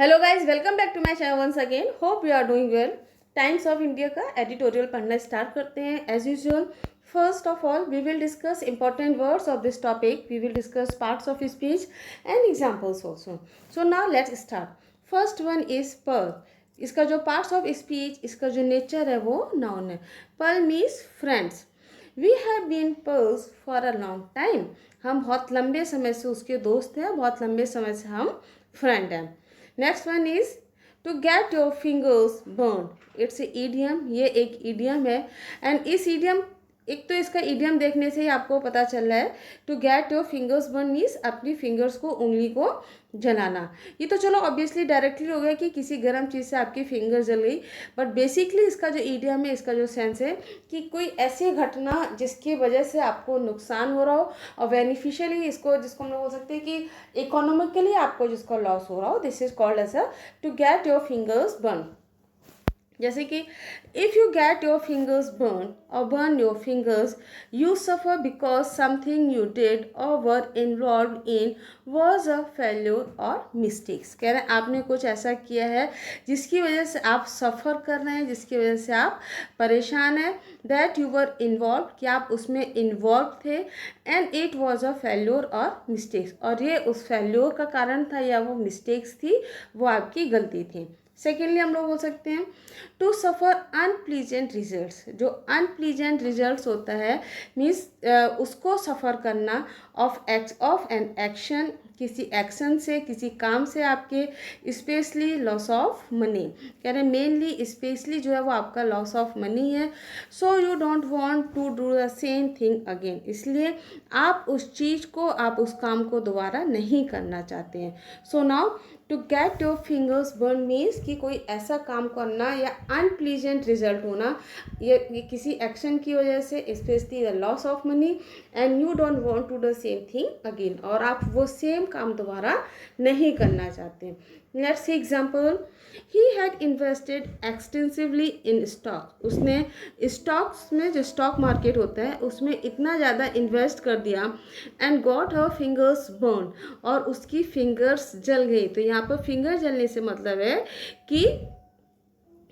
Hello guys, welcome back to my channel once again. Hope you are doing well. Times of India का editorial पढ़ना start करते हैं as usual. First of all we will discuss important words of this topic. We will discuss parts of speech and examples also. So now let's start. First one is pearl. इसका जो parts of speech, इसका जो nature है वो noun है। Pals means friends. We have been pals for a long time. हम बहुत लंबे समय से उसके दोस्त हैं, बहुत लंबे समय से हम फ्रेंड हैं। Next one is to get your fingers burn. It's a idiom. ये एक ईडियम है एंड इस ईडियम, एक तो इसका ईडियम देखने से ही आपको पता चल रहा है। To get your fingers burn means अपनी फिंगर्स को, उंगली को जलाना। ये तो चलो ऑब्वियसली डायरेक्टली हो गया कि किसी गर्म चीज़ से आपकी फिंगर जल गई, बट बेसिकली इसका जो ईडियम है, इसका जो सेंस है कि कोई ऐसी घटना जिसकी वजह से आपको नुकसान हो रहा हो और बेनिफिशियली इसको, जिसको हम लोग बोल सकते हैं कि इकोनॉमिकली आपको जिसका लॉस हो रहा हो, this is called as a to get your fingers burn. जैसे कि if you get your fingers burn or burn your fingers, you suffer because something you did or were involved in was a failure or mistakes. कह रहे हैं आपने कुछ ऐसा किया है जिसकी वजह से आप सफ़र कर रहे हैं, जिसकी वजह से आप परेशान हैं। दैट यू वर इन्वॉल्व, कि आप उसमें इन्वॉल्व थे, and it was a failure or mistakes, और ये उस फेल्योर का कारण था या वो मिस्टेक्स थी, वो आपकी गलती थी। सेकेंडली हम लोग बोल सकते हैं टू सफ़र अनप्लीजेंट रिजल्ट्स। जो अनप्लीजेंट रिजल्ट्स होता है मीन्स उसको सफ़र करना ऑफ एन एक्शन, किसी एक्शन से, किसी काम से आपके, स्पेशली लॉस ऑफ मनी। कह रहे मेनली स्पेशली जो है वो आपका लॉस ऑफ मनी है। So you don't want to do the same thing again, इसलिए आप उस चीज़ को, आप उस काम को दोबारा नहीं करना चाहते हैं। So now to get your fingers burn means कि कोई ऐसा काम करना या अनप्लीजेंट रिजल्ट होना, ये किसी एक्शन की वजह से, specially the loss of money, and you don't want to do same thing again, और आप वो सेम काम दोबारा नहीं करना चाहते। Let's see example. He had invested extensively in stock. उसने स्टॉक्स में, जो स्टॉक मार्केट होता है उसमें इतना ज़्यादा इन्वेस्ट कर दिया, and got her fingers burn, और उसकी फिंगर्स जल गई। तो यहाँ पर फिंगर जलने से मतलब है कि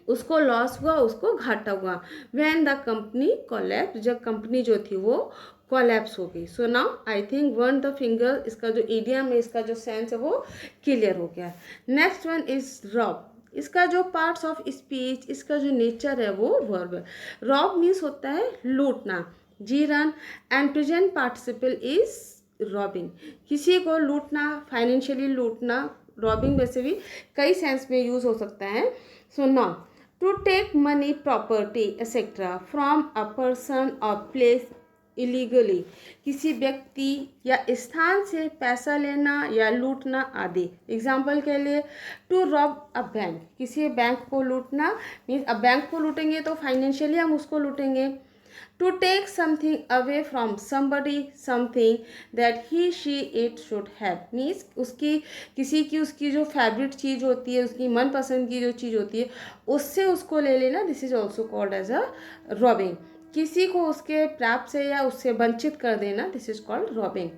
उसको लॉस हुआ, उसको घाटा हुआ। व्हेन द कंपनी कोलैप्स, जब कंपनी जो थी वो कोलैप्स हो गई। So now I think one the finger, इसका जो इडियम है, इसका जो सेंस है वो क्लियर हो गया। Next one is rob. इसका जो पार्ट्स ऑफ स्पीच, इसका जो नेचर है वो वर्ब है। रॉब मीन्स होता है लूटना, gerund, and present participle is robbing. किसी को लूटना, फाइनेंशियली लूटना। रॉबिंग वैसे भी कई सेंस में यूज हो सकता है। So now to take money, property etcetera from a person और प्लेस इलीगली। किसी व्यक्ति या स्थान से पैसा लेना या लूटना आदि। एग्जाम्पल के लिए टू रॉब अ बैंक, किसी बैंक को लूटना मीन्स, अब बैंक को लूटेंगे तो फाइनेंशियली हम उसको लूटेंगे। To take something away from somebody, something that he she it should have means, उसकी, किसी की, उसकी जो फेवरेट चीज़ होती है, उसकी मनपसंद की जो चीज़ होती है, उससे उसको ले लेना, this is also called as a robbing. किसी को उसके प्राप्त से या उससे वंचित कर देना, this is called robbing.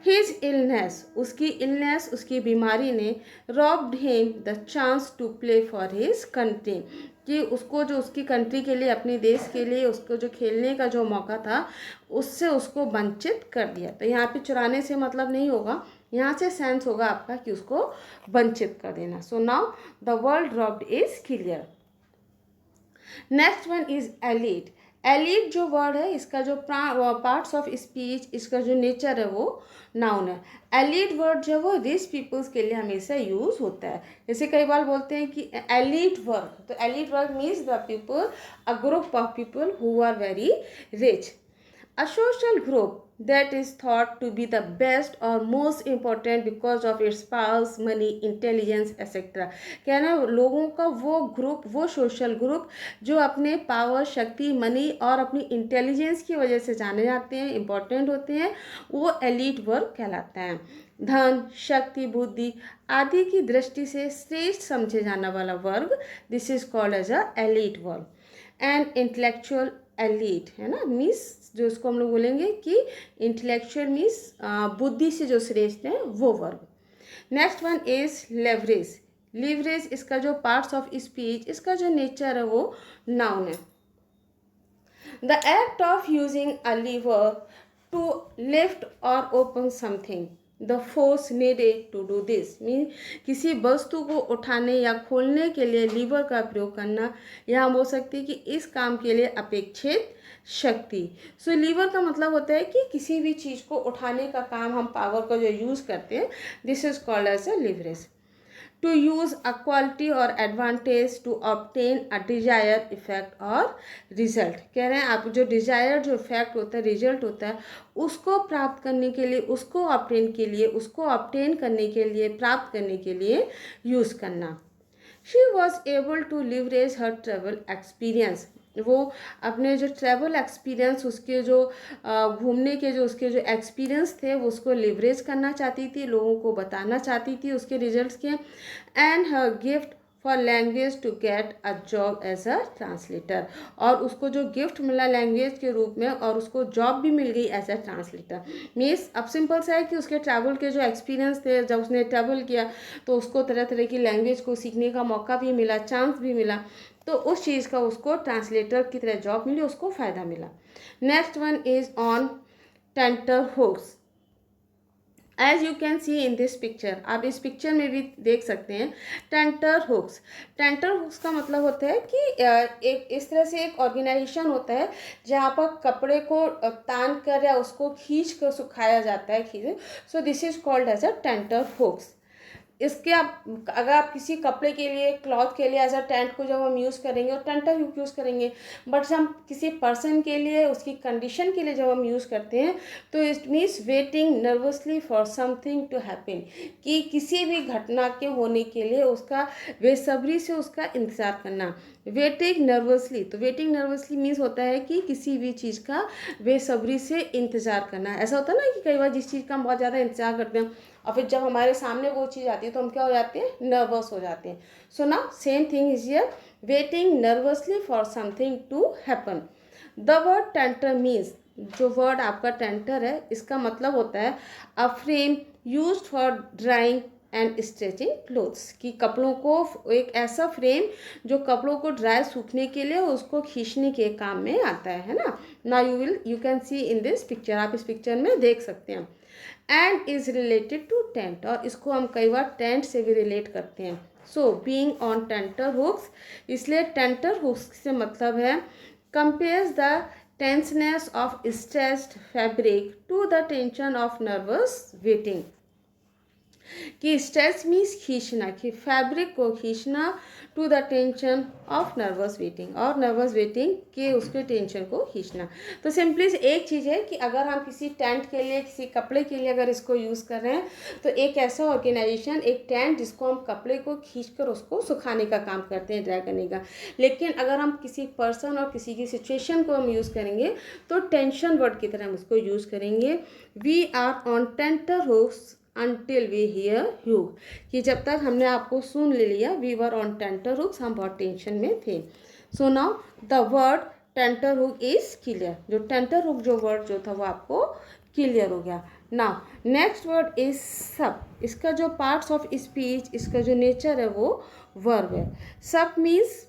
His illness, उसकी इलनेस, उसकी बीमारी ने robbed him the chance to play for his country, कि उसको जो उसकी कंट्री के लिए, अपने देश के लिए उसको जो खेलने का जो मौका था, उससे उसको वंचित कर दिया। तो यहाँ पे चुराने से मतलब नहीं होगा, यहाँ से सेंस होगा आपका कि उसको वंचित कर देना। सो now the word robbed is clear. Next one is elite. Elite जो वर्ड है, इसका जो पार्ट्स ऑफ स्पीच, इसका जो नेचर है वो नाउन है। एलीट वर्ड जो है वो रिच पीपल्स के लिए हमेशा यूज होता है। जैसे कई बार बोलते हैं कि एलीट वर्क, तो एलीट वर्क means the people, a group of people who are very rich. A social group that is thought to be the best or most important because of its powers, money, intelligence, etc. कहना लोगों का वो group, वो social group जो अपने power, शक्ति, money और अपनी इंटेलिजेंस की वजह से जाने जाते हैं, इम्पोर्टेंट होते हैं, वो एलीट वर्ग कहलाता है। धन, शक्ति, बुद्धि आदि की दृष्टि से श्रेष्ठ समझे जाने वाला वर्ग, this is called as a elite वर्ग। एंड इंटेलेक्चुअल एलीट है ना, मीन्स जो इसको हम लोग बोलेंगे कि इंटेलेक्चुअल मीन्स बुद्धि से जो श्रेष्ठ है वो वर्ग। Next one is leverage. Leverage इसका जो पार्ट्स ऑफ स्पीच, इसका जो नेचर है वो नाउन है। The act of using a lever to lift or open something, the force needed to do this mean किसी वस्तु को उठाने या खोलने के लिए लीवर का प्रयोग करना, या हम बोल सकते हैं कि इस काम के लिए अपेक्षित शक्ति। सो लीवर का मतलब होता है कि किसी भी चीज़ को उठाने का काम, हम पावर का जो यूज़ करते हैं, this is called as a leverage. To use a quality or advantage to obtain a desire effect or result, कह रहे हैं आप जो डिजायर जो इफेक्ट होता है, रिजल्ट होता है, उसको प्राप्त करने के लिए, उसको ऑब्टेन के लिए, उसको ऑब्टेन करने के लिए, प्राप्त करने के लिए यूज़ करना। She was able to leverage her travel experience, वो अपने जो ट्रैवल एक्सपीरियंस, उसके जो घूमने के जो उसके जो एक्सपीरियंस थे वो उसको लिवरेज करना चाहती थी, लोगों को बताना चाहती थी उसके रिजल्ट्स के। And her gift for language to get a job as a translator, और उसको जो गिफ्ट मिला लैंग्वेज के रूप में, और उसको जॉब भी मिल गई एज अ ट्रांसलेटर। मीन्स अब सिंपल सा है कि उसके ट्रैवल के जो एक्सपीरियंस थे, जब उसने ट्रैवल किया तो उसको तरह तरह की लैंग्वेज को सीखने का मौका भी मिला, चांस भी मिला, तो उस चीज़ का उसको ट्रांसलेटर की तरह जॉब मिली, उसको फ़ायदा मिला। Next one is on tenter hooks. As you can see in this picture, आप इस पिक्चर में भी देख सकते हैं टेंटर हुक्स। टेंटर हुक्स का मतलब होता है कि एक इस तरह से एक ऑर्गेनाइजेशन होता है जहाँ पर कपड़े को तान कर या उसको खींच कर सुखाया जाता है, खींच। So this is called as a tenter hooks. इसके आप अगर आप किसी कपड़े के लिए, क्लॉथ के लिए एज अ टेंट को जब हम यूज़ करेंगे और टेंटर हुक यूज़ करेंगे, बट जब हम किसी पर्सन के लिए, उसकी कंडीशन के लिए जब हम यूज़ करते हैं, तो it means waiting nervously for something to happen, कि किसी भी घटना के होने के लिए उसका बेसब्री से उसका इंतज़ार करना। वेटिंग नर्वसली, तो वेटिंग नर्वसली मीन्स होता है कि किसी भी चीज़ का बेसब्री से इंतज़ार करना। ऐसा होता है ना कि कई बार जिस चीज़ का हम बहुत ज़्यादा इंतज़ार करते हैं और फिर जब हमारे सामने वो चीज़ आती है तो हम क्या हो जाते हैं, नर्वस हो जाते हैं। So now same thing is here, waiting nervously for something to happen. The word tenter means, जो वर्ड आपका टेंटर है, इसका मतलब होता है a frame used for drawing and stretching clothes, कि कपड़ों को, एक ऐसा फ्रेम जो कपड़ों को ड्राई सूखने के लिए उसको खींचने के काम में आता है ना। Now you can see in this picture, आप इस पिक्चर में देख सकते हैं। And is related to tent, और इसको हम कई बार टेंट से भी रिलेट करते हैं। So being on tenter hooks, इसलिए टेंटर हुक्स से मतलब है compares the tenseness of stressed fabric to the tension of nervous waiting, कि स्ट्रेस मीन्स खींचना, कि फैब्रिक को खींचना, to the tension of nervous waiting, और नर्वस वेटिंग के उसके टेंशन को खींचना। तो सिंपली एक चीज़ है कि अगर हम किसी टेंट के लिए, किसी कपड़े के लिए अगर इसको यूज़ कर रहे हैं, तो एक ऐसा ऑर्गेनाइजेशन, एक टेंट जिसको हम कपड़े को खींचकर उसको सुखाने का काम करते हैं, ड्राई करने का। लेकिन अगर हम किसी पर्सन और किसी की सिचुएशन को हम यूज़ करेंगे तो टेंशन वर्ड की तरह हम उसको यूज़ करेंगे। We are on tenter hooks until we hear you, कि जब तक हमने आपको सुन ले लिया, we were on tenter hooks, हम बहुत टेंशन में थे। so now the word tenter hook is clear, जो tenter hook जो वर्ड जो था वो आपको क्लियर हो गया। now next word is sub, इसका जो पार्ट्स ऑफ स्पीच, इसका जो नेचर है वो वर्ब है। sub means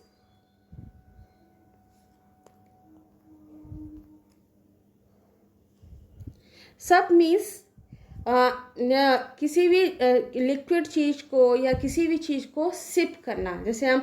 किसी भी लिक्विड चीज़ को या किसी भी चीज़ को सिप करना, जैसे हम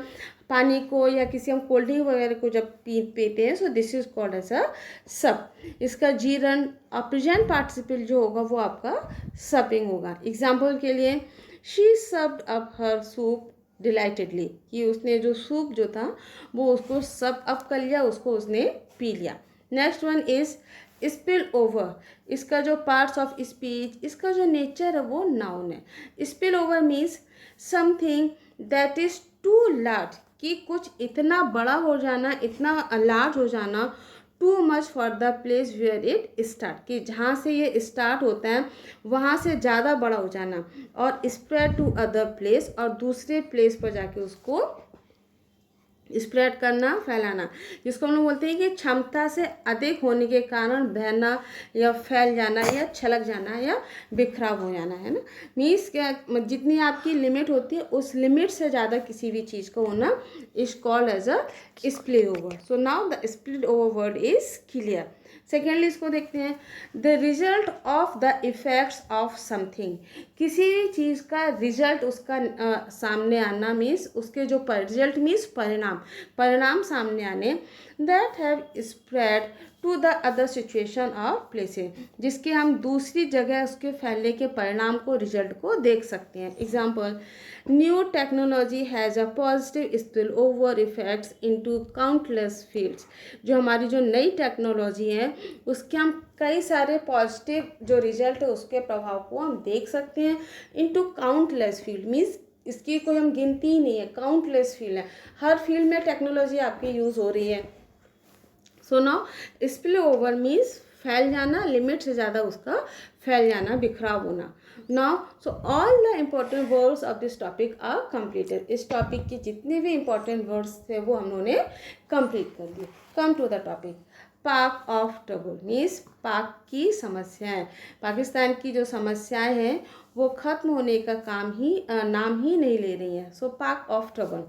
पानी को या किसी हम कोल्ड ड्रिंक वगैरह को जब पीते हैं, so this is called as a sup. इसका जीरन और प्रेजेंट पार्टिसिपल जो होगा वो आपका सपिंग होगा। एग्जाम्पल के लिए, शी सप्ड अप हर सूप डिलाइटेडली, कि उसने जो सूप जो था वो उसको सब अप कर लिया, उसको उसने पी लिया। Next one is spill over, इसका जो पार्ट्स ऑफ स्पीच, इसका जो नेचर है वो नाउन है। Spill over means something that is too large, कि कुछ इतना बड़ा हो जाना, इतना लार्ज हो जाना, too much for the place where it start, कि जहाँ से ये स्टार्ट होता है वहाँ से ज़्यादा बड़ा हो जाना, और स्प्रेड टू अदर प्लेस, और दूसरे प्लेस पर जाके उसको स्प्रेड करना, फैलाना, जिसको हम लोग बोलते हैं कि क्षमता से अधिक होने के कारण बहना या फैल जाना या छलक जाना या बिखराव हो जाना, है ना। मीन्स क्या, जितनी आपकी लिमिट होती है उस लिमिट से ज़्यादा किसी भी चीज़ को होना is called as a spill over. So now the spill over word is clear. Secondly इसको देखते हैं, the result of the effects of something. किसी भी चीज़ का रिजल्ट उसका सामने आना, मीन्स उसके जो रिजल्ट मीन्स परिणाम, परिणाम सामने आने, that have spread to the other situation और प्लेसेस, जिसके हम दूसरी जगह उसके फैलने के परिणाम को, रिजल्ट को देख सकते हैं। Example, new technology has a positive spill over effects into countless fields. जो हमारी जो नई टेक्नोलॉजी है उसके हम कई सारे पॉजिटिव जो रिजल्ट है उसके प्रभाव को हम देख सकते हैं इनटू काउंटलेस फील्ड, मीन्स इसकी कोई हम गिनती ही नहीं है, काउंटलेस फील्ड है, हर फील्ड में टेक्नोलॉजी आपकी यूज़ हो रही है। So now spill over means फैल जाना, लिमिट से ज़्यादा उसका फैल जाना, बिखराव होना। Now so all the important words of this topic are completed. इस टॉपिक के जितने भी इम्पोर्टेंट वर्ड्स थे वो हम लोगों ने कंप्लीट कर दिए। कम टू द टॉपिक, पाक ऑफ ट्रबल मीन्स पाक की समस्याएं। पाकिस्तान की जो समस्याएं हैं वो खत्म होने का नाम ही नहीं ले रही हैं। So Pak of trouble.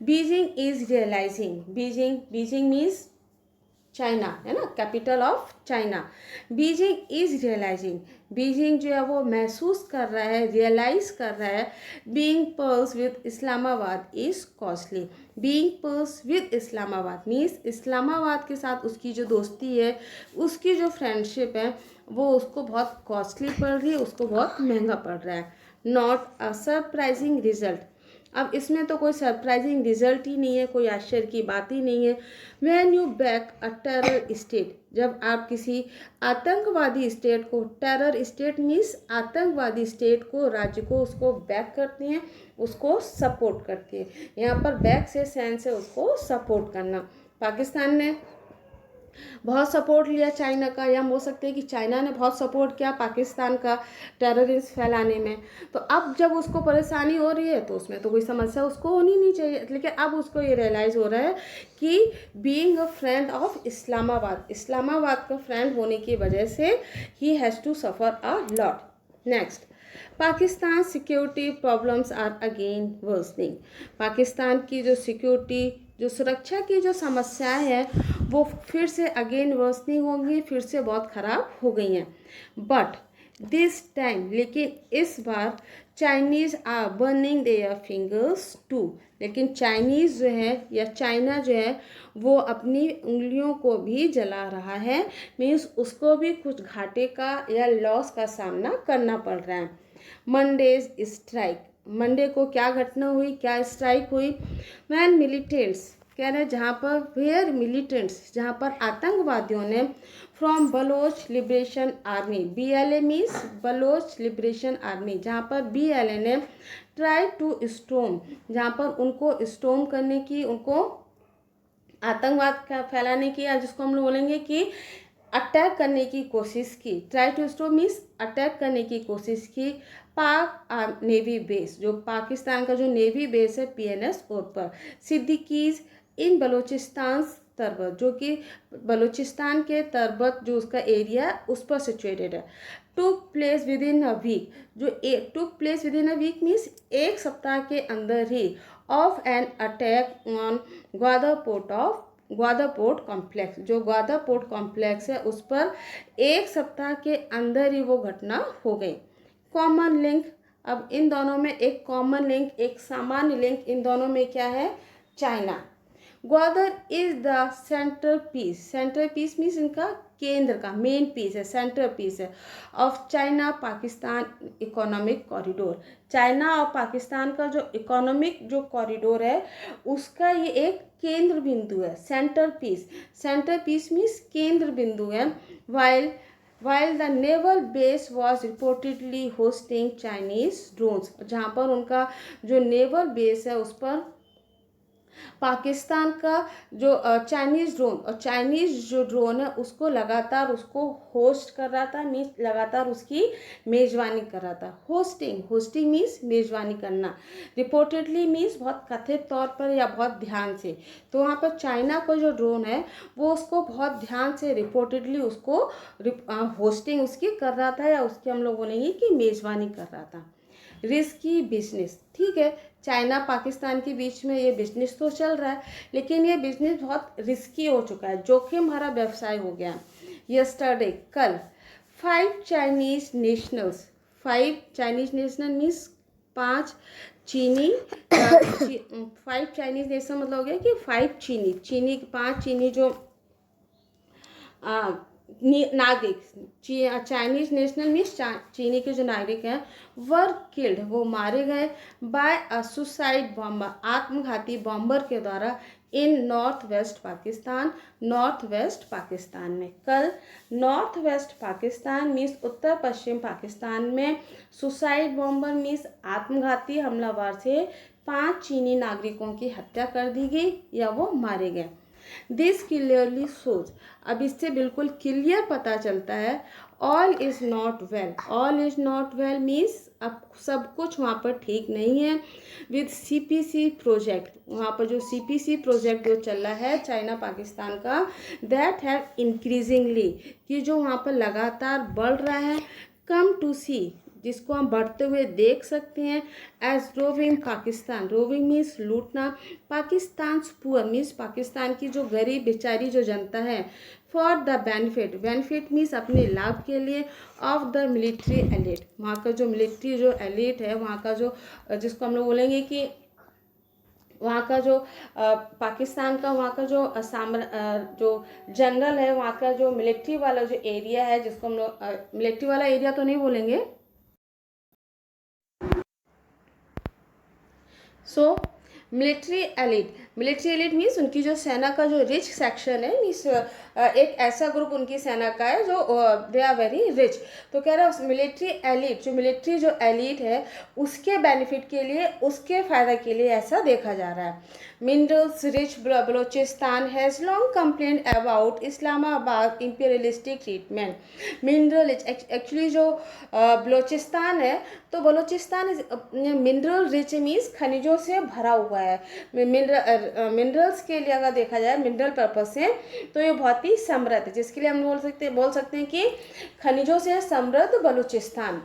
Beijing is realising, Beijing means China, है ना, capital of China. Beijing is realising, Beijing जो है वो महसूस कर रहा है, रियलाइज कर रहा है, being purse with Islamabad is costly. Being purse with Islamabad means Islamabad के साथ उसकी जो दोस्ती है, उसकी जो फ्रेंडशिप है वो उसको बहुत कॉस्टली पड़ रही है, उसको बहुत महंगा पड़ रहा है। नॉट अ सरप्राइजिंग रिजल्ट, अब इसमें तो कोई सरप्राइजिंग रिजल्ट ही नहीं है, कोई आश्चर्य की बात ही नहीं है। When you back a terror state, जब आप किसी आतंकवादी स्टेट को, टेरर स्टेट मीन्स आतंकवादी स्टेट को, राज्य को, उसको बैक करते हैं, उसको सपोर्ट करते हैं। यहाँ पर बैक से सेंस है उसको सपोर्ट करना। पाकिस्तान ने बहुत सपोर्ट लिया चाइना का, या हो सकते हैं कि चाइना ने बहुत सपोर्ट किया पाकिस्तान का टेररिस्ट फैलाने में। तो अब जब उसको परेशानी हो रही है तो उसमें तो कोई समस्या उसको होनी नहीं चाहिए, लेकिन अब उसको ये रियलाइज़ हो रहा है कि being a friend of Islamabad, Islamabad का फ्रेंड होने की वजह से ही has to suffer a lot. Next, Pakistan security problems are again worsening. Pakistan की जो सिक्योरिटी, जो सुरक्षा की जो समस्याएं हैं वो फिर से अगेन वर्सनिंग होंगी, फिर से बहुत ख़राब हो गई हैं। बट दिस टाइम, लेकिन इस बार Chinese are burning their fingers too, लेकिन चाइनीज़ जो है या चाइना जो है वो अपनी उंगलियों को भी जला रहा है, मीन्स उसको भी कुछ घाटे का या लॉस का सामना करना पड़ रहा है। मंडेज स्ट्राइक, मंडे को क्या घटना हुई, क्या स्ट्राइक हुई? वैन मिलिटेंट्स, कह रहे हैं जहाँ पर, वेयर मिलिटेंट्स, जहाँ पर आतंकवादियों ने from Baloch liberation army, BLA means Baloch liberation army, जहाँ पर BLA ने ट्राई टू स्टॉर्म, जहाँ पर उनको स्टॉर्म करने की, उनको आतंकवाद का फैलाने की, या जिसको हम लोग बोलेंगे कि अटैक करने की कोशिश की। Try to stop means attack करने की कोशिश की पाक नेवी बेस, जो पाकिस्तान का जो नेवी बेस है PNS कोर पर, सिद्दीकीज इन बलोचिस्तान तरबत, जो कि बलूचिस्तान के तरबत जो उसका एरिया है उस पर सिचुएटेड है। Took place within a week, जो took place within a week means एक सप्ताह के अंदर ही, of an attack on Gwadar port complex, जो ग्वादर पोर्ट कॉम्प्लेक्स है उस पर एक सप्ताह के अंदर ही वो घटना हो गई। कॉमन लिंक, अब इन दोनों में एक कॉमन लिंक, एक सामान्य लिंक इन दोनों में क्या है? China. Gwadar is the centre piece means इनका केंद्र का मेन पीस है, सेंटर पीस है of China Pakistan economic corridor. China और पाकिस्तान का जो इकोनॉमिक जो कॉरिडोर है उसका ये एक केंद्र बिंदु है, सेंटर पीस मीन्स केंद्र बिंदु है। While the naval base was reportedly hosting Chinese drones, जहाँ पर उनका जो नेवल बेस है उस पर पाकिस्तान का जो चाइनीज़ ड्रोन, और चाइनीज़ जो ड्रोन है उसको लगातार उसको होस्ट कर रहा था, मीन्स लगातार उसकी मेज़बानी कर रहा था। होस्टिंग, होस्टिंग मीन्स मेज़बानी करना, रिपोर्टेडली मीन्स बहुत कथित तौर पर या बहुत ध्यान से। तो वहाँ पर चाइना का जो ड्रोन है वो उसको बहुत ध्यान से रिपोर्टेडली उसको होस्टिंग उसकी कर रहा था, या उसकी हम लोग बोलेंगे कि मेज़बानी कर रहा था। रिस्की बिजनेस, ठीक है, चाइना पाकिस्तान के बीच में ये बिजनेस तो चल रहा है, लेकिन ये बिजनेस बहुत रिस्की हो चुका है, जोखिम भरा व्यवसाय हो गया। यस्टरडे, कल, 5 Chinese nationals, 5 Chinese national means 5 चीनी, 5 चाइनीज नेशनल मतलब हो गया कि 5 चीनी, चीनी 5 चीनी जो नागरिक, चाइनीज नेशनल मीन्स चीनी के जो नागरिक हैं, वर किल्ड, वो मारे गए बाय अ सुसाइड बॉम्बर, आत्मघाती बॉम्बर के द्वारा, in north west Pakistan, north west Pakistan में। कल नॉर्थ वेस्ट पाकिस्तान मीन्स उत्तर पश्चिम पाकिस्तान में सुसाइड बॉम्बर मीन्स आत्मघाती हमलावर से 5 चीनी नागरिकों की हत्या कर दी गई या वो मारे गए। दिस क्लियरली शोज, अब इससे बिल्कुल क्लियर पता चलता है, all is not well, all is not well means अब सब कुछ वहाँ पर ठीक नहीं है। विद CPC प्रोजेक्ट, वहाँ पर जो CPC प्रोजेक्ट जो चल रहा है चाइना पाकिस्तान का, दैट हैव इंक्रीजिंगली, कि जो वहाँ पर लगातार बढ़ रहा है, कम टू सी, जिसको हम बढ़ते हुए देख सकते हैं, as robbing Pakistan, robbing means लूटना, पाकिस्तान पुअर मीन्स पाकिस्तान की जो गरीब बेचारी जो जनता है, for the benefit, benefit means अपने लाभ के लिए, ऑफ द मिलिट्री एलिट, वहाँ का जो मिलिट्री जो एलिट है, वहाँ का जो जिसको हम लोग बोलेंगे कि वहाँ का जो पाकिस्तान का वहाँ का जो जो जनरल है, वहाँ का जो मिलिट्री वाला जो एरिया है, जिसको हम लोग मिलिट्री वाला एरिया तो नहीं बोलेंगे, सो मिलिट्री एलिट मीन्स उनकी जो सेना का जो रिच सेक्शन है, मीन्स एक ऐसा ग्रुप उनकी सेना का है जो दे आर वेरी रिच। तो कह रहा है मिलिट्री एलिट, जो मिलिट्री जो एलिट है उसके बेनिफिट के लिए, उसके फ़ायदा के लिए ऐसा देखा जा रहा है। Minerals rich Balochistan has long complaint about Islamabad imperialistic treatment. Mineral actually जो बलोचिस्तान है, तो बलोचिस्तान मिनरल रिच मीन्स खनिजों से भरा हुआ है। मिनरल्स के लिए अगर देखा जाए मिनरल पर्पज से, तो ये बहुत ही समृद्ध है, जिसके लिए हम बोल सकते हैं कि खनिजों से समृद्ध बलूचिस्तान।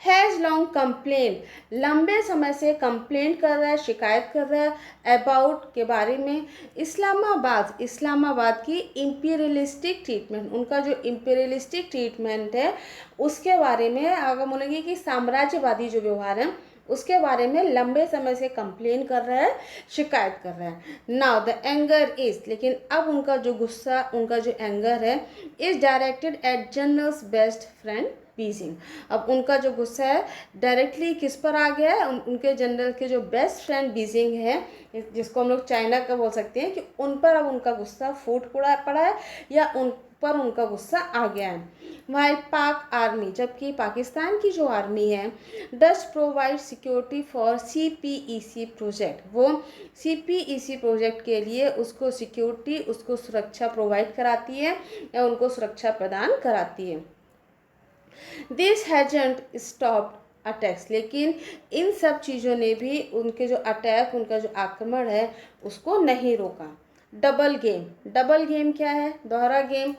हैज़ लॉन्ग कंप्लेन, लंबे समय से कंप्लेंट कर रहा है, शिकायत कर रहा है, अबाउट के बारे में, इस्लामाबाद की इंपीरियलिस्टिक ट्रीटमेंट, उनका जो इंपीरियलिस्टिक ट्रीटमेंट है उसके बारे में, अगर बोलेंगे कि साम्राज्यवादी जो व्यवहार है उसके बारे में लंबे समय से कंप्लेन कर रहा है, शिकायत कर रहा है। नाउ द एंगर इज, लेकिन अब उनका जो गुस्सा, उनका जो एंगर है, is directed eight generals best friend Beijing. अब उनका जो गुस्सा है डायरेक्टली किस पर आ गया है, उनके जनरल के जो बेस्ट फ्रेंड बीजिंग है, जिसको हम लोग चाइना का बोल सकते हैं, कि उन पर अब उनका गुस्सा फूट पड़ा है, या उन पर उनका गुस्सा आ गया है। वाइल पाक आर्मी, जबकि पाकिस्तान की जो आर्मी है, does provide security for CPEC project, वो CPEC प्रोजेक्ट के लिए उसको सिक्योरिटी, उसको सुरक्षा प्रोवाइड कराती है या उनको सुरक्षा प्रदान कराती है। दिस हैजंट स्टॉप्ड अटैक्स, लेकिन इन सब चीज़ों ने भी उनके जो अटैक, उनका जो आक्रमण है उसको नहीं रोका। डबल गेम क्या है, दोहरा game.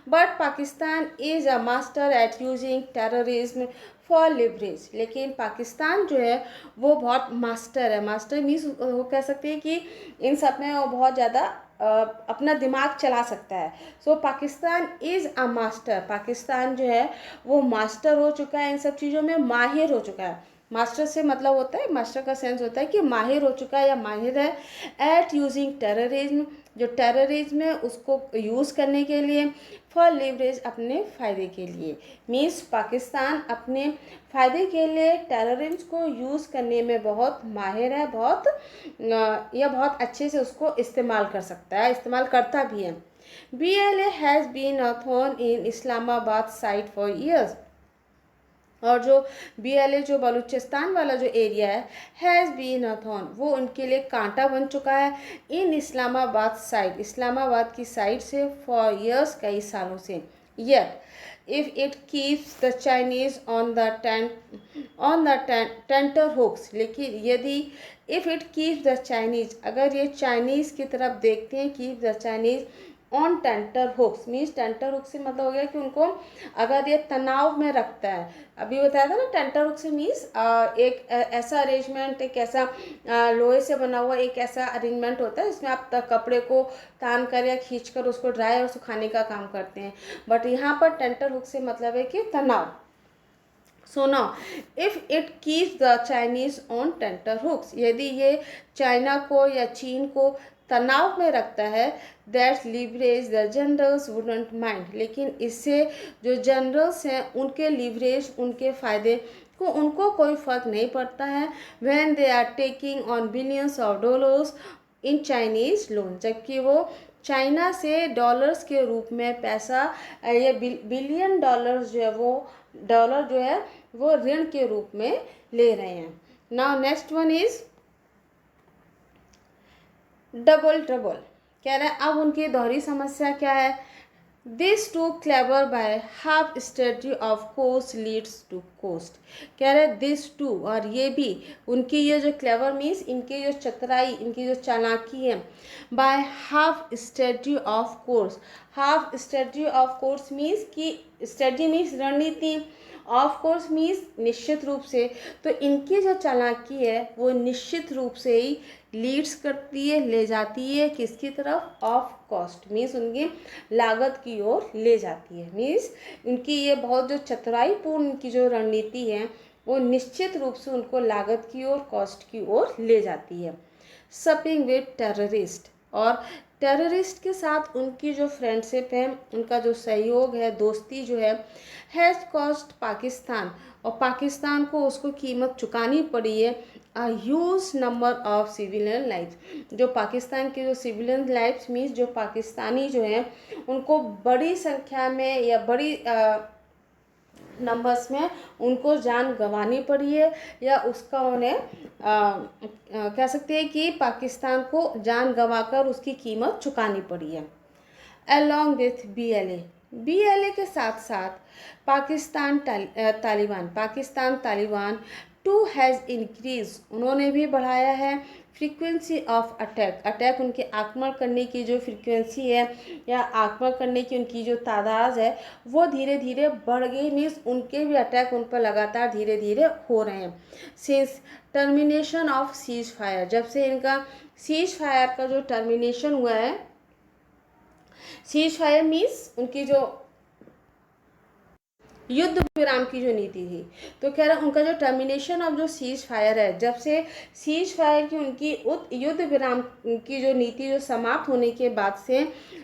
But Pakistan is a master eight using terrorism for leverage, लेकिन पाकिस्तान जो है वो बहुत मास्टर है, मास्टर मीन्स वो कह सकते हैं कि इन सब में वो बहुत ज़्यादा अपना दिमाग चला सकता है। So Pakistan is a master, Pakistan जो है वो मास्टर हो चुका है, इन सब चीज़ों में माहिर हो चुका है। मास्टर से मतलब होता है, मास्टर का सेंस होता है कि माहिर हो चुका है या माहिर है एट यूजिंग टेररिज्म, जो टेररिज्म है उसको यूज़ करने के लिए, फॉर लिवरेज, अपने फ़ायदे के लिए। मीन्स पाकिस्तान अपने फ़ायदे के लिए टेररिज्म को यूज़ करने में बहुत माहिर है, या बहुत अच्छे से उसको इस्तेमाल कर सकता है, इस्तेमाल करता भी है। BLA has been a thorn in Islamabad side for years, और जो BLA जो बलूचिस्तान वाला जो एरिया है, हैज़ बीन अ थॉर्न, वो उनके लिए कांटा बन चुका है इन इस्लामाबाद साइड, इस्लामाबाद की साइड से फॉर ईयर्स, कई सालों से। Yet if it keeps the Chinese on the tenter hooks, लेकिन यदि if it keeps the Chinese, अगर ये चाइनीज़ की तरफ देखते हैं, keep the Chinese on tenter hooks means, tenter hook से मतलब हो गया कि उनको अगर ये तनाव में रखता है, अभी बताया था ना टेंटर हुक से मीन्स एक ऐसा अरेंजमेंट, एक ऐसा लोहे से बना हुआ एक ऐसा अरेंजमेंट होता है जिसमें आप कपड़े को तान कर या खींच कर उसको ड्राई और सुखाने का काम करते हैं, बट यहाँ पर टेंटर हुक से मतलब है कि तनाव। So now if it keeps the Chinese on tenter hooks, यदि ये चाइना को या चीन को तनाव में रखता है, that's leverage the generals wouldn't mind, लेकिन इससे जो जनरल्स हैं उनके लीवरेज, उनके फ़ायदे को उनको कोई फ़र्क नहीं पड़ता है। When they are taking on billions of dollars in Chinese loan, जबकि वो चाइना से डॉलर्स के रूप में पैसा, ये बिलियन डॉलर्स जो है वो डॉलर जो है वो ऋण के रूप में ले रहे हैं। Now next one is double trouble, कह रहे हैं अब उनकी दोहरी समस्या क्या है। This too clever by half strategy of cost leads to cost, कह रहे दिस टू, और ये भी उनकी ये जो क्लेवर मीन्स इनकी जो चतुराई, इनकी जो चालाकी है, bye half strategy of course, half strategy of course means कि स्ट्रेटजी मीन्स रणनीति, ऑफ कोर्स मीन्स निश्चित रूप से, तो इनकी जो चालाकी है वो निश्चित रूप से ही लीड्स करती है, ले जाती है किसकी तरफ, ऑफ कॉस्ट मीन्स उनकी लागत की ओर ले जाती है। मीन्स उनकी ये बहुत जो चतुराईपूर्ण उनकी जो रणनीति है वो निश्चित रूप से उनको लागत की ओर, कॉस्ट की ओर ले जाती है। सपिंग विद टेररिस्ट, और टेररिस्ट के साथ उनकी जो फ्रेंडशिप है, उनका जो सहयोग है, दोस्ती जो है, हैज़ कॉस्ट पाकिस्तान, और पाकिस्तान को उसको कीमत चुकानी पड़ी है, a huge number of civilian life, जो पाकिस्तान के जो सिविलियन लाइफ मीन्स जो पाकिस्तानी जो हैं उनको बड़ी संख्या में या बड़ी नंबर्स में उनको जान गंवानी पड़ी है, या उसका उन्हें कह सकते हैं कि पाकिस्तान को जान गंवाकर उसकी कीमत चुकानी पड़ी है। अलॉन्ग विथ BLA के साथ साथ Pakistan Taliban too has increase, उन्होंने भी बढ़ाया है फ्रीक्वेंसी ऑफ अटैक, उनके आक्रमण करने की जो फ्रीक्वेंसी है या आक्रमण करने की उनकी जो तादाद है वो धीरे धीरे बढ़ गई, मीन्स उनके भी अटैक उन पर लगातार धीरे धीरे हो रहे हैं। Since termination of cease fire, जब से इनका सीज फायर का जो टर्मिनेशन हुआ है, सीज फायर मीन्स उनकी जो युद्ध विराम की जो नीति थी, तो कह रहा उनका जो टर्मिनेशन ऑफ जो सीज फायर है, जब से सीज फायर की उनकी युद्ध विराम की जो नीति जो समाप्त होने के बाद से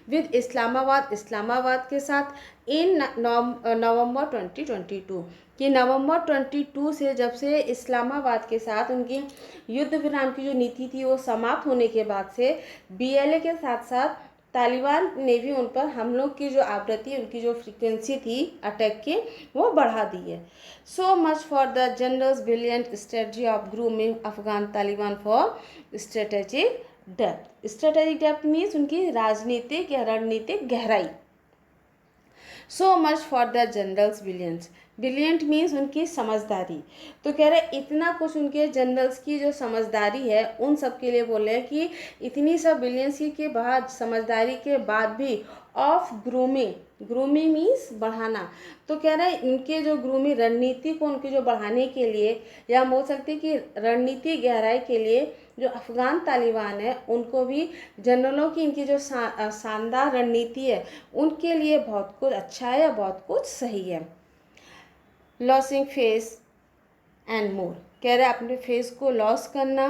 विद इस्लामाबाद के साथ इन नवंबर 2022, कि नवंबर 22 से जब से इस्लामाबाद के साथ उनकी युद्ध विराम की जो नीति थी वो समाप्त होने के बाद से BLA के साथ साथ तालिबान ने भी उन पर हमलों की जो आवृत्ति, उनकी जो फ्रीक्वेंसी थी अटैक की, वो बढ़ा दी है। So much for the generals brilliant strategy of grooming Afghan Taliban for strategic depth. Strategic depth means उनकी राजनीतिक या रणनीतिक गहराई। So much for the generals brilliant means उनकी समझदारी, तो कह रहे इतना कुछ उनके जनरल्स की जो समझदारी है उन सब के लिए बोल रहे हैं कि इतनी सब ब्रिलियंसी के बाद, समझदारी के बाद भी ऑफ ग्रूमिंग मीन्स बढ़ाना, तो कह रहे हैं इनके जो ग्रूमिंग रणनीति को उनके जो बढ़ाने के लिए, या बोल सकते हैं कि रणनीति गहराई के लिए जो अफ़गान तालिबान है उनको भी जनरलों की इनकी जो शानदार रणनीति है उनके लिए बहुत कुछ अच्छा है या बहुत कुछ सही है। लॉसिंग फेस एंड मोर, कह रहे अपने फेस को लॉस करना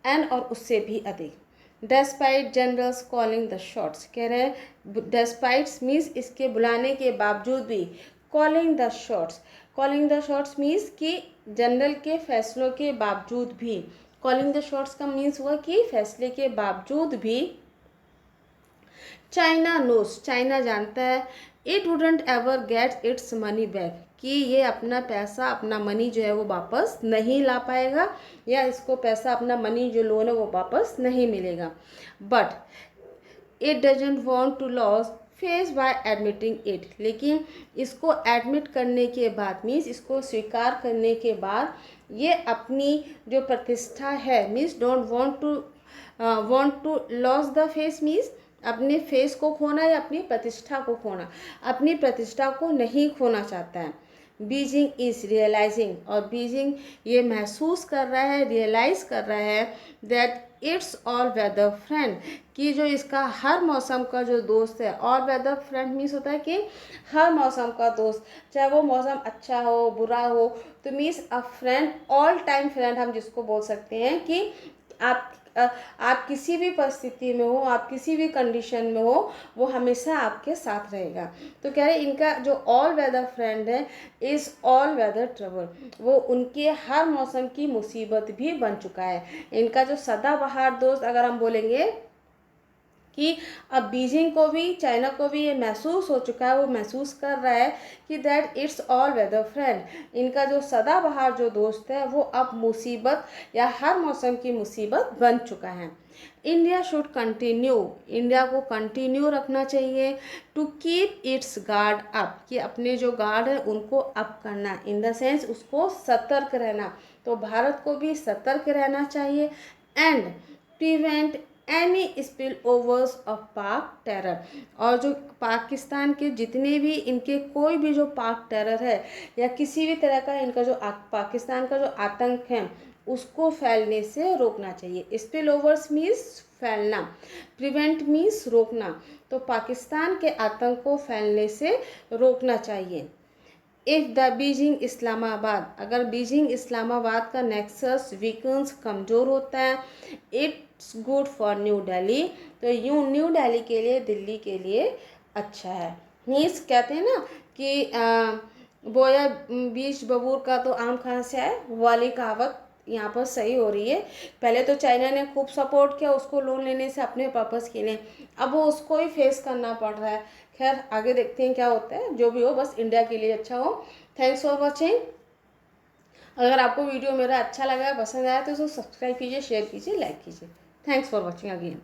एंड और उससे भी अधिक। Despite generals calling the shots, कह रहे डेस्पाइट्स मीन्स इसके बुलाने के बावजूद भी, कॉलिंग द शॉट्स मीन्स कि जनरल के फैसलों के बावजूद भी, कॉलिंग द शॉट्स का मीन्स हुआ कि फैसले के बावजूद भी, चाइना जानता है it wouldn't ever get it's money back, कि ये अपना पैसा, अपना मनी जो है वो वापस नहीं ला पाएगा, या इसको पैसा, अपना मनी जो लोन है वो वापस नहीं मिलेगा। But it doesn't want to loss face by admitting it, लेकिन इसको एडमिट करने के बाद, मीन्स इसको स्वीकार करने के बाद, ये अपनी जो प्रतिष्ठा है, means don't want to loss the face, means अपने फेस को खोना या अपनी प्रतिष्ठा को खोना, अपनी प्रतिष्ठा को नहीं खोना चाहता है। बीजिंग इज रियलाइजिंग, और बीजिंग ये महसूस कर रहा है, रियलाइज़ कर रहा है that it's all weather friend, कि जो इसका हर मौसम का जो दोस्त है, ऑल वेदर फ्रेंड मीन्स होता है कि हर मौसम का दोस्त, चाहे वो मौसम अच्छा हो बुरा हो, तो मीन्स अ फ्रेंड, ऑल टाइम फ्रेंड हम जिसको बोल सकते हैं कि आप किसी भी परिस्थिति में हो, आप किसी भी कंडीशन में हो, वो हमेशा आपके साथ रहेगा। तो कह रहे इनका जो ऑल वेदर फ्रेंड है इज़ ऑल वेदर ट्रबल, वो उनके हर मौसम की मुसीबत भी बन चुका है। इनका जो सदाबहार दोस्त अगर हम बोलेंगे कि अब बीजिंग को भी, चाइना को भी ये महसूस हो चुका है, वो महसूस कर रहा है कि that it's all weather friend, इनका जो सदाबहार जो दोस्त है वो अब मुसीबत या हर मौसम की मुसीबत बन चुका है। इंडिया शुड कंटिन्यू, इंडिया को कंटिन्यू रखना चाहिए to keep its guard up, कि अपने जो गार्ड है उनको अप करना, इन द सेंस उसको सतर्क रहना। तो भारत को भी सतर्क रहना चाहिए and prevent any spill overs of पाक टेरर, और जो पाकिस्तान के जितने भी इनके कोई भी जो पाक टेरर है या किसी भी तरह का इनका जो पाकिस्तान का जो आतंक है उसको फैलने से रोकना चाहिए। स्पिल ओवर्स मीन्स फैलना, प्रिवेंट मीन्स रोकना, तो पाकिस्तान के आतंक को फैलने से रोकना चाहिए। इफ़ द बीजिंग इस्लामाबाद, अगर बीजिंग इस्लामाबाद का नेक्सस वीकन्स कमज़ोर होता है, it's good for new Delhi, तो यूँ न्यू दिल्ली के लिए, दिल्ली के लिए अच्छा है। मीन्स कहते हैं ना कि बोया बीच बबूर का तो आम कहाँ से आए, वाली कहावत यहाँ पर सही हो रही है। पहले तो चाइना ने खूब सपोर्ट किया उसको लोन लेने से अपने पर्पस के लिए, अब वो उसको ही फेस करना पड़ रहा है। खैर आगे देखते हैं क्या होता है, जो भी हो बस इंडिया के लिए अच्छा हो। Thanks for watching. अगर आपको वीडियो मेरा अच्छा लगा, पसंद आया तो उसको सब्सक्राइब कीजिए, शेयर कीजिए, लाइक कीजिए। Thanks for watching again.